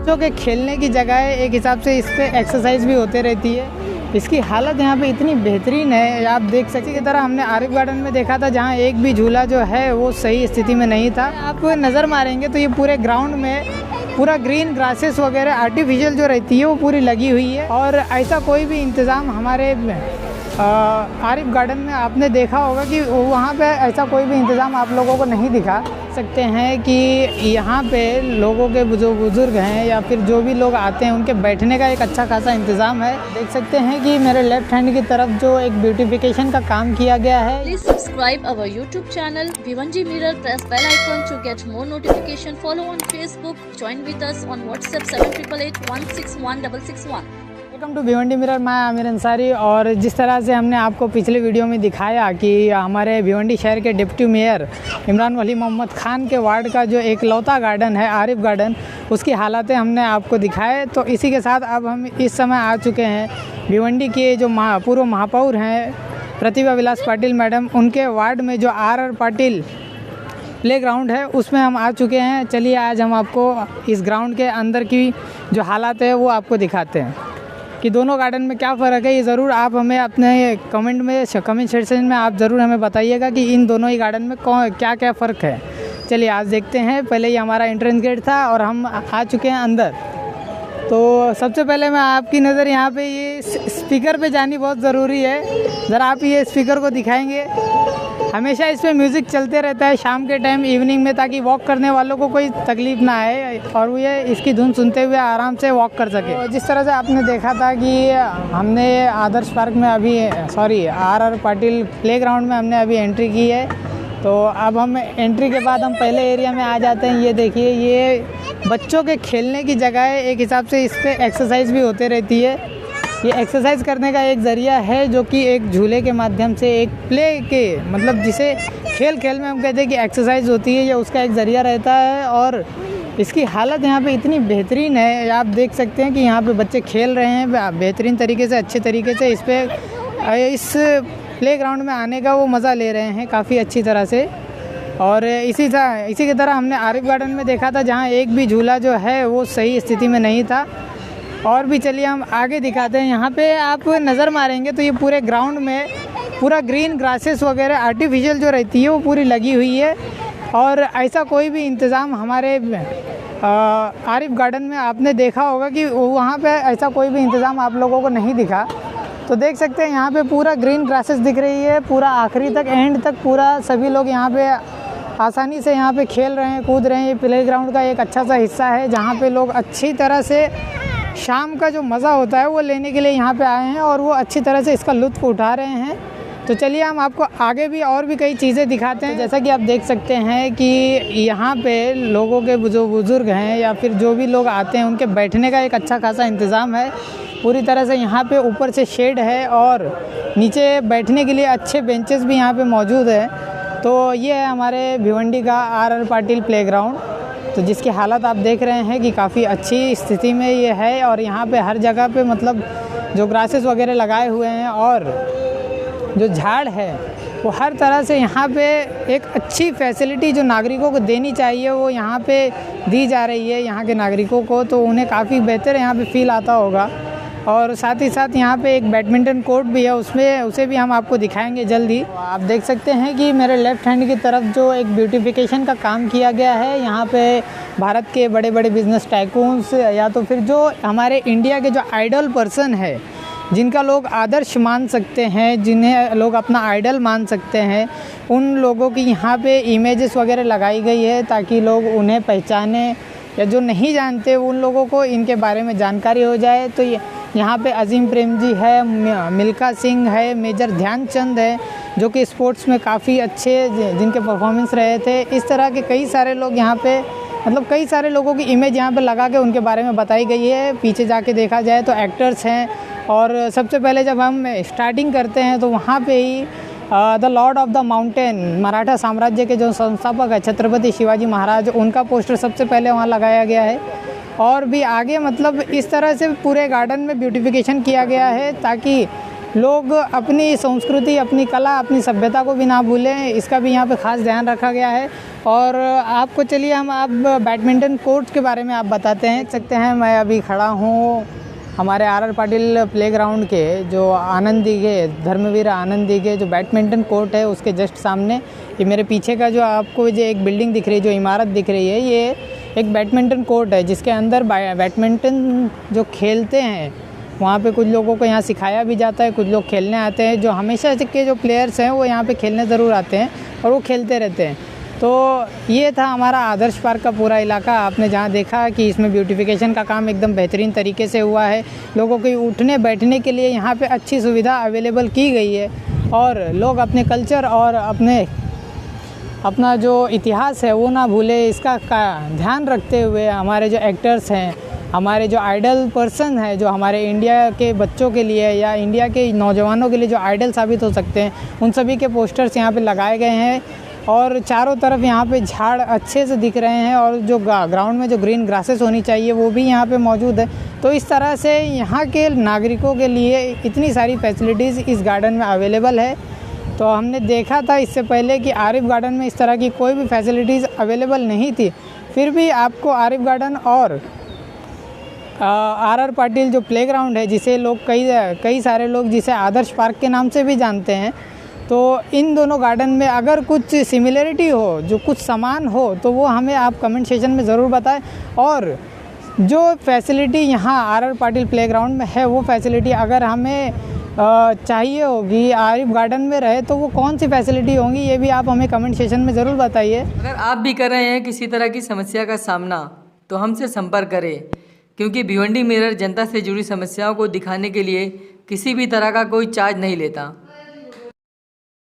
बच्चों के खेलने की जगह है, एक हिसाब से इस पर एक्सरसाइज भी होते रहती है। इसकी हालत यहाँ पे इतनी बेहतरीन है, आप देख सकते। की तरह हमने आरिफ गार्डन में देखा था जहाँ एक भी झूला जो है वो सही स्थिति में नहीं था। आप नज़र मारेंगे तो ये पूरे ग्राउंड में पूरा ग्रीन ग्रासेस वगैरह आर्टिफिशियल जो रहती है वो पूरी लगी हुई है, और ऐसा कोई भी इंतज़ाम हमारे आरिफ गार्डन में आपने देखा होगा कि वहाँ पे ऐसा कोई भी इंतज़ाम आप लोगों को नहीं दिखा सकते हैं कि यहाँ पे लोगों के जो बुज़ुर्ग हैं या फिर जो भी लोग आते हैं उनके बैठने का एक अच्छा खासा इंतज़ाम है। देख सकते हैं कि मेरे लेफ्ट हैंड की तरफ जो एक ब्यूटिफिकेशन का काम किया गया है। Please subscribe our YouTube channel Bhiwandi mirror, press bell icon to get more notification, follow on Facebook, join with us on WhatsApp 7888161661। Welcome to Bhiwandi mirror, मैं आमिर अंसारी। और जिस तरह से हमने आपको पिछले वीडियो में दिखाया कि हमारे भिवंडी शहर के डिप्टी मेयर इमरान वली मोहम्मद खान के वार्ड का जो एक लौता गार्डन है आरिफ गार्डन, उसकी हालातें हमने आपको दिखाए। तो इसी के साथ अब हम इस समय आ चुके हैं भिवंडी के जो पूर्व महापौर हैं प्रतिभा विलास पाटिल मैडम, उनके वार्ड में जो आर पाटिल प्ले ग्राउंड है उसमें हम आ चुके हैं। चलिए आज हम आपको इस ग्राउंड के अंदर की जो हालात है वो आपको दिखाते हैं कि दोनों गार्डन में क्या फ़र्क है। ये ज़रूर आप हमें अपने कमेंट सेक्शन में आप ज़रूर हमें बताइएगा कि इन दोनों ही गार्डन में क्या क्या फ़र्क है। चलिए आज देखते हैं। पहले ये हमारा एंट्रेंस गेट था और हम आ चुके हैं अंदर। तो सबसे पहले मैं आपकी नज़र यहाँ पे ये स्पीकर पे जानी बहुत ज़रूरी है। ज़रा आप ये स्पीकर को दिखाएंगे। हमेशा इस पर म्यूज़िक चलते रहता है शाम के टाइम, इवनिंग में, ताकि वॉक करने वालों को कोई तकलीफ़ ना आए और वो ये इसकी धुन सुनते हुए आराम से वॉक कर सके। तो जिस तरह से आपने देखा था कि हमने आदर्श पार्क में आर पाटिल प्ले ग्राउंड में हमने अभी एंट्री की है। तो अब हम एंट्री के बाद हम पहले एरिया में आ जाते हैं। ये देखिए, ये बच्चों के खेलने की जगह है, एक हिसाब से इस पर एक्सरसाइज भी होते रहती है। ये एक्सरसाइज करने का एक ज़रिया है जो कि एक झूले के माध्यम से एक प्ले के मतलब जिसे खेल में हम कहते हैं कि एक्सरसाइज होती है, ये उसका एक ज़रिया रहता है। और इसकी हालत यहाँ पे इतनी बेहतरीन है, आप देख सकते हैं कि यहाँ पे बच्चे खेल रहे हैं बेहतरीन तरीके से, अच्छे तरीके से। इस प्ले ग्राउंड में आने का वो मज़ा ले रहे हैं काफ़ी अच्छी तरह से। और इसी की तरह हमने आरिफ गार्डन में देखा था जहाँ एक भी झूला जो है वो सही स्थिति में नहीं था। और भी चलिए हम आगे दिखाते हैं। यहाँ पे आप नज़र मारेंगे तो ये पूरे ग्राउंड में पूरा ग्रीन ग्रासेस वगैरह आर्टिफिशियल जो रहती है वो पूरी लगी हुई है, और ऐसा कोई भी इंतज़ाम हमारे आरिफ गार्डन में आपने देखा होगा कि वहाँ पे ऐसा कोई भी इंतज़ाम आप लोगों को नहीं दिखा। तो देख सकते हैं यहाँ पे पूरा ग्रीन ग्रासेस दिख रही है, पूरा आखिरी तक एंड तक पूरा सभी लोग यहाँ पे आसानी से यहाँ पे खेल रहे हैं, कूद रहे हैं। ये प्ले ग्राउंड का एक अच्छा सा हिस्सा है जहाँ पे लोग अच्छी तरह से शाम का जो मज़ा होता है वो लेने के लिए यहाँ पे आए हैं और वो अच्छी तरह से इसका लुत्फ़ उठा रहे हैं। तो चलिए हम आपको आगे भी और भी कई चीज़ें दिखाते हैं। जैसा कि आप देख सकते हैं कि यहाँ पे लोगों के जो बुज़ुर्ग हैं या फिर जो भी लोग आते हैं उनके बैठने का एक अच्छा खासा इंतज़ाम है पूरी तरह से। यहाँ पे ऊपर से शेड है और नीचे बैठने के लिए अच्छे बेंचेस भी यहाँ पे मौजूद है। तो ये है हमारे भिवंडी का आर पाटिल प्ले ग्राउंड, तो जिसकी हालत आप देख रहे हैं कि काफ़ी अच्छी स्थिति में ये है। और यहाँ पे हर जगह पे मतलब जो ग्रासेस वगैरह लगाए हुए हैं और जो झाड़ है वो हर तरह से यहाँ पे एक अच्छी फैसिलिटी जो नागरिकों को देनी चाहिए वो यहाँ पे दी जा रही है यहाँ के नागरिकों को। तो उन्हें काफ़ी बेहतर यहाँ पे फील आता होगा। और साथ ही साथ यहाँ पे एक बैडमिंटन कोर्ट भी है, उसे भी हम आपको दिखाएंगे जल्दी। आप देख सकते हैं कि मेरे लेफ़्ट हैंड की तरफ जो एक ब्यूटिफिकेशन का काम किया गया है, यहाँ पे भारत के बड़े बड़े बिजनेस टाइकून्स या तो फिर जो हमारे इंडिया के जो आइडल पर्सन है, जिनका लोग आदर्श मान सकते हैं, जिन्हें लोग अपना आइडल मान सकते हैं, उन लोगों की यहाँ पे इमेजेस वगैरह लगाई गई है ताकि लोग उन्हें पहचाने या जो नहीं जानते उन लोगों को इनके बारे में जानकारी हो जाए। तो यहाँ पे अजीम प्रेम जी है, मिल्खा सिंह है, मेजर ध्यानचंद है जो कि स्पोर्ट्स में काफ़ी अच्छे जिनके परफॉर्मेंस रहे थे। इस तरह के कई सारे लोग यहाँ पे मतलब कई सारे लोगों की इमेज यहाँ पे लगा के उनके बारे में बताई गई है। पीछे जाके देखा जाए तो एक्टर्स हैं। और सबसे पहले जब हम स्टार्टिंग करते हैं तो वहाँ पे ही the lord of the mountain Maratha साम्राज्य के जो संस्थापक है छत्रपति शिवाजी महाराज, उनका पोस्टर सबसे पहले वहाँ लगाया गया है। और भी आगे मतलब इस तरह से पूरे गार्डन में ब्यूटिफिकेशन किया गया है ताकि लोग अपनी संस्कृति, अपनी कला, अपनी सभ्यता को भी ना भूलें, इसका भी यहाँ पे ख़ास ध्यान रखा गया है। और आपको चलिए हम आप बैडमिंटन कोर्ट के बारे में आप बताते हैं। सकते हैं मैं अभी खड़ा हूँ हमारे आर पाटिल प्लेग्राउंड के जो आनंद दीघे धर्मवीर आनंद दीघे जो बैडमिंटन कोर्ट है उसके जस्ट सामने। ये मेरे पीछे का जो आपको जो एक बिल्डिंग दिख रही है, जो इमारत दिख रही है, ये एक बैडमिंटन कोर्ट है जिसके अंदर बैडमिंटन जो खेलते हैं वहाँ पे कुछ लोगों को यहाँ सिखाया भी जाता है। कुछ लोग खेलने आते हैं, जो हमेशा के जो प्लेयर्स हैं वो यहाँ पे खेलने ज़रूर आते हैं और वो खेलते रहते हैं। तो ये था हमारा आदर्श पार्क का पूरा इलाका। आपने जहाँ देखा कि इसमें ब्यूटिफिकेशन का काम एकदम बेहतरीन तरीके से हुआ है। लोगों के उठने बैठने के लिए यहाँ पे अच्छी सुविधा अवेलेबल की गई है और लोग अपने कल्चर और अपना जो इतिहास है वो ना भूले, इसका ध्यान रखते हुए हमारे जो एक्टर्स हैं, हमारे जो आइडल पर्सन है, जो हमारे इंडिया के बच्चों के लिए या इंडिया के नौजवानों के लिए जो आइडल साबित हो सकते हैं, उन सभी के पोस्टर्स यहाँ पे लगाए गए हैं। और चारों तरफ यहाँ पे झाड़ अच्छे से दिख रहे हैं और जो ग्राउंड में जो ग्रीन ग्रासेस होनी चाहिए वो भी यहाँ पे मौजूद है। तो इस तरह से यहाँ के नागरिकों के लिए इतनी सारी फैसिलिटीज़ इस गार्डन में अवेलेबल है। तो हमने देखा था इससे पहले कि आरिफ गार्डन में इस तरह की कोई भी फैसिलिटीज़ अवेलेबल नहीं थी, फिर भी आपको आरिफ गार्डन और आर पाटिल जो प्लेग्राउंड है, जिसे लोग कई सारे लोग जिसे आदर्श पार्क के नाम से भी जानते हैं, तो इन दोनों गार्डन में अगर कुछ सिमिलरिटी हो, जो कुछ समान हो, तो वो हमें आप कमेंट सेक्शन में ज़रूर बताएं। और जो फैसिलिटी यहाँ आर पाटिल प्लेग्राउंड में है वो फैसिलिटी अगर हमें चाहिए होगी आरिफ गार्डन में रहे तो वो कौन सी फैसिलिटी होंगी, ये भी आप हमें कमेंट सेक्शन में ज़रूर बताइए। अगर आप भी कर रहे हैं किसी तरह की समस्या का सामना तो हमसे संपर्क करें, क्योंकि भिवंडी मिरर जनता से जुड़ी समस्याओं को दिखाने के लिए किसी भी तरह का कोई चार्ज नहीं लेता।